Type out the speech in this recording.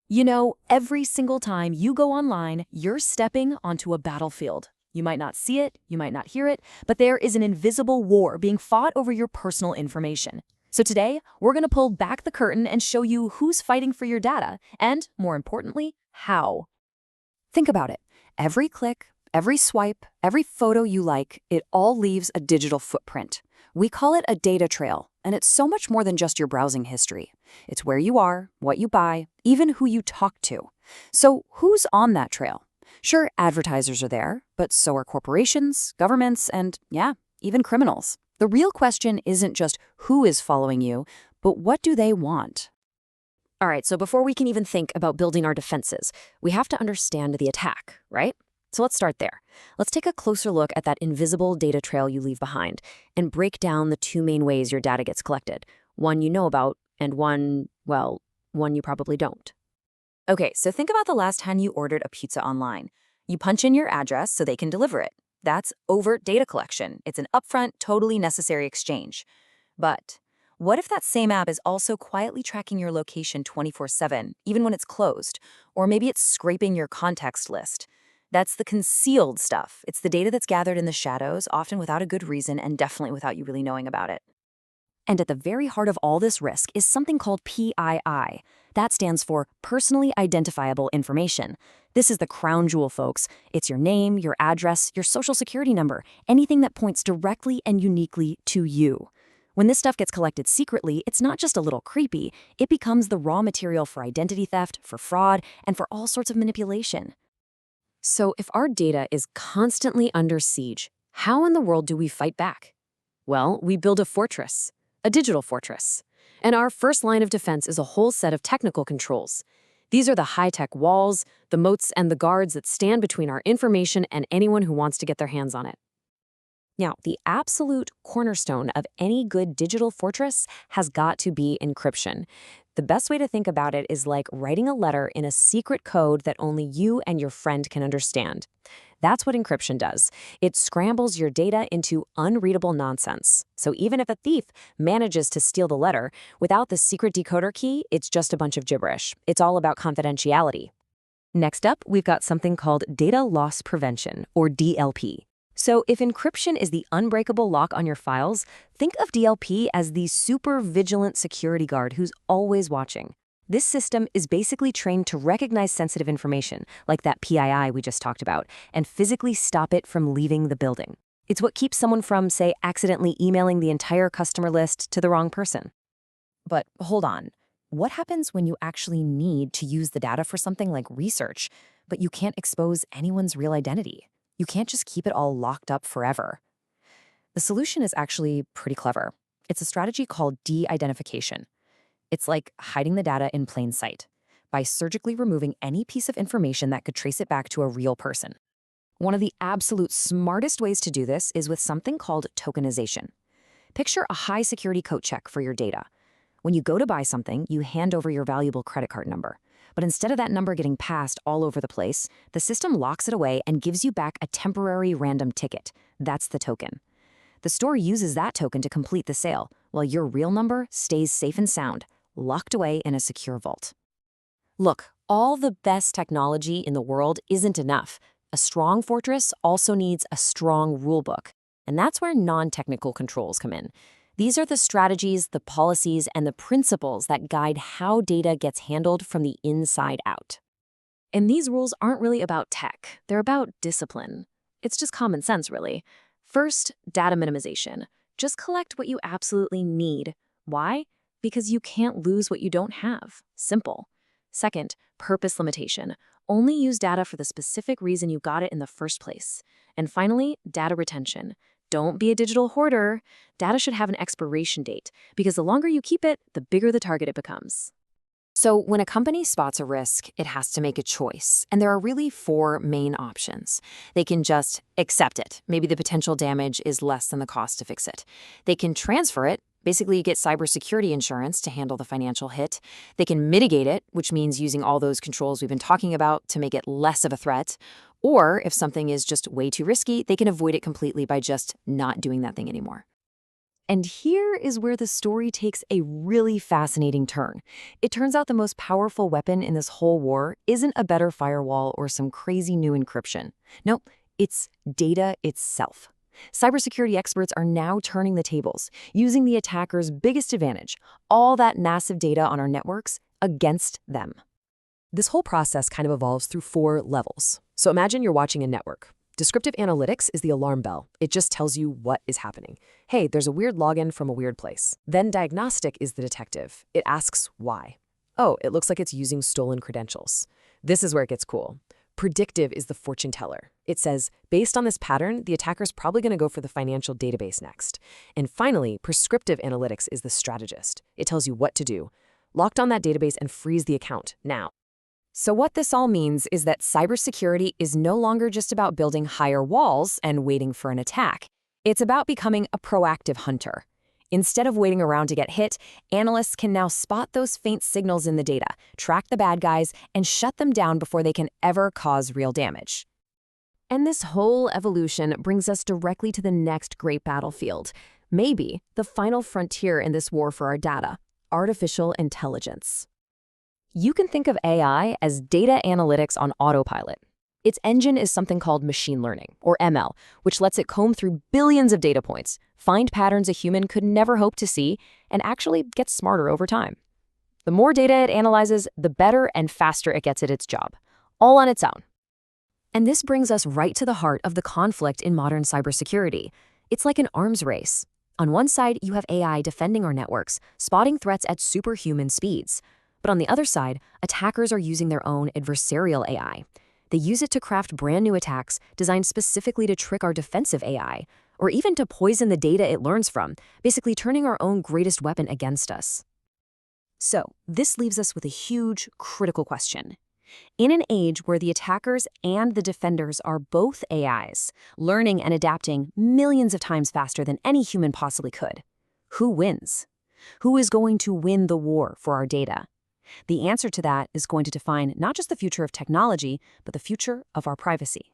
You know, every single time you go online, you're stepping onto a battlefield. You might not see it, you might not hear it, but there is an invisible war being fought over your personal information. So today, we're going to pull back the curtain and show you who's fighting for your data, and more importantly, how. Think about it. Every click, every swipe, every photo you like, it all leaves a digital footprint. We call it a data trail, and it's so much more than just your browsing history. It's where you are, what you buy, even who you talk to. So who's on that trail? Sure, advertisers are there, but so are corporations, governments, and yeah, even criminals. The real question isn't just who is following you, but what do they want? All right, so before we can even think about building our defenses, we have to understand the attack, right? So let's start there. Let's take a closer look at that invisible data trail you leave behind and break down the two main ways your data gets collected. One you know about and one you probably don't. Okay, so think about the last time you ordered a pizza online. You punch in your address so they can deliver it. That's overt data collection. It's an upfront, totally necessary exchange. But what if that same app is also quietly tracking your location 24/7, even when it's closed? Or maybe it's scraping your context list. That's the concealed stuff. It's the data that's gathered in the shadows, often without a good reason and definitely without you really knowing about it. And at the very heart of all this risk is something called PII. That stands for Personally Identifiable Information. This is the crown jewel, folks. It's your name, your address, your social security number, anything that points directly and uniquely to you. When this stuff gets collected secretly, it's not just a little creepy. It becomes the raw material for identity theft, for fraud, and for all sorts of manipulation. So if our data is constantly under siege, how in the world do we fight back? Well, we build a fortress, a digital fortress. And our first line of defense is a whole set of technical controls. These are the high-tech walls, the moats, and the guards that stand between our information and anyone who wants to get their hands on it. Now, the absolute cornerstone of any good digital fortress has got to be encryption. The best way to think about it is like writing a letter in a secret code that only you and your friend can understand. That's what encryption does. It scrambles your data into unreadable nonsense. So even if a thief manages to steal the letter, without the secret decoder key, it's just a bunch of gibberish. It's all about confidentiality. Next up, we've got something called data loss prevention, or DLP. So if encryption is the unbreakable lock on your files, think of DLP as the super vigilant security guard who's always watching. This system is basically trained to recognize sensitive information, like that PII we just talked about, and physically stop it from leaving the building. It's what keeps someone from, say, accidentally emailing the entire customer list to the wrong person. But hold on. What happens when you actually need to use the data for something like research, but you can't expose anyone's real identity? You can't just keep it all locked up forever. The solution is actually pretty clever. It's a strategy called de-identification. It's like hiding the data in plain sight by surgically removing any piece of information that could trace it back to a real person. One of the absolute smartest ways to do this is with something called tokenization. Picture a high-security coat check for your data. When you go to buy something, you hand over your valuable credit card number. But instead of that number getting passed all over the place, the system locks it away and gives you back a temporary random ticket. That's the token. The store uses that token to complete the sale, while your real number stays safe and sound, locked away in a secure vault. Look, all the best technology in the world isn't enough. A strong fortress also needs a strong rulebook. And that's where non-technical controls come in. These are the strategies, the policies, and the principles that guide how data gets handled from the inside out. And these rules aren't really about tech. They're about discipline. It's just common sense, really. First, data minimization. Just collect what you absolutely need. Why? Because you can't lose what you don't have. Simple. Second, purpose limitation. Only use data for the specific reason you got it in the first place. And finally, data retention. Don't be a digital hoarder. Data should have an expiration date, because the longer you keep it, the bigger the target it becomes. So when a company spots a risk, it has to make a choice. And there are really four main options. They can just accept it. Maybe the potential damage is less than the cost to fix it. They can transfer it. Basically, you get cybersecurity insurance to handle the financial hit. They can mitigate it, which means using all those controls we've been talking about to make it less of a threat. Or if something is just way too risky, they can avoid it completely by just not doing that thing anymore. And here is where the story takes a really fascinating turn. It turns out the most powerful weapon in this whole war isn't a better firewall or some crazy new encryption. No, it's data itself. Cybersecurity experts are now turning the tables, using the attacker's biggest advantage, all that massive data on our networks, against them. This whole process kind of evolves through 4 levels. So imagine you're watching a network. Descriptive analytics is the alarm bell. It just tells you what is happening. Hey, there's a weird login from a weird place. Then diagnostic is the detective. It asks why. Oh, it looks like it's using stolen credentials. This is where it gets cool. Predictive is the fortune teller. It says, based on this pattern, the attacker's probably going to go for the financial database next. And finally, prescriptive analytics is the strategist. It tells you what to do. Lock on that database and freeze the account now. So what this all means is that cybersecurity is no longer just about building higher walls and waiting for an attack. It's about becoming a proactive hunter. Instead of waiting around to get hit, analysts can now spot those faint signals in the data, track the bad guys, and shut them down before they can ever cause real damage. And this whole evolution brings us directly to the next great battlefield, maybe the final frontier in this war for our data: artificial intelligence. You can think of AI as data analytics on autopilot. Its engine is something called machine learning, or ML, which lets it comb through billions of data points, find patterns a human could never hope to see, and actually get smarter over time. The more data it analyzes, the better and faster it gets at its job, all on its own. And this brings us right to the heart of the conflict in modern cybersecurity. It's like an arms race. On one side, you have AI defending our networks, spotting threats at superhuman speeds. But on the other side, attackers are using their own adversarial AI. They use it to craft brand new attacks designed specifically to trick our defensive AI, or even to poison the data it learns from, basically turning our own greatest weapon against us. So, this leaves us with a huge, critical question. In an age where the attackers and the defenders are both AIs, learning and adapting millions of times faster than any human possibly could, who wins? Who is going to win the war for our data? The answer to that is going to define not just the future of technology, but the future of our privacy.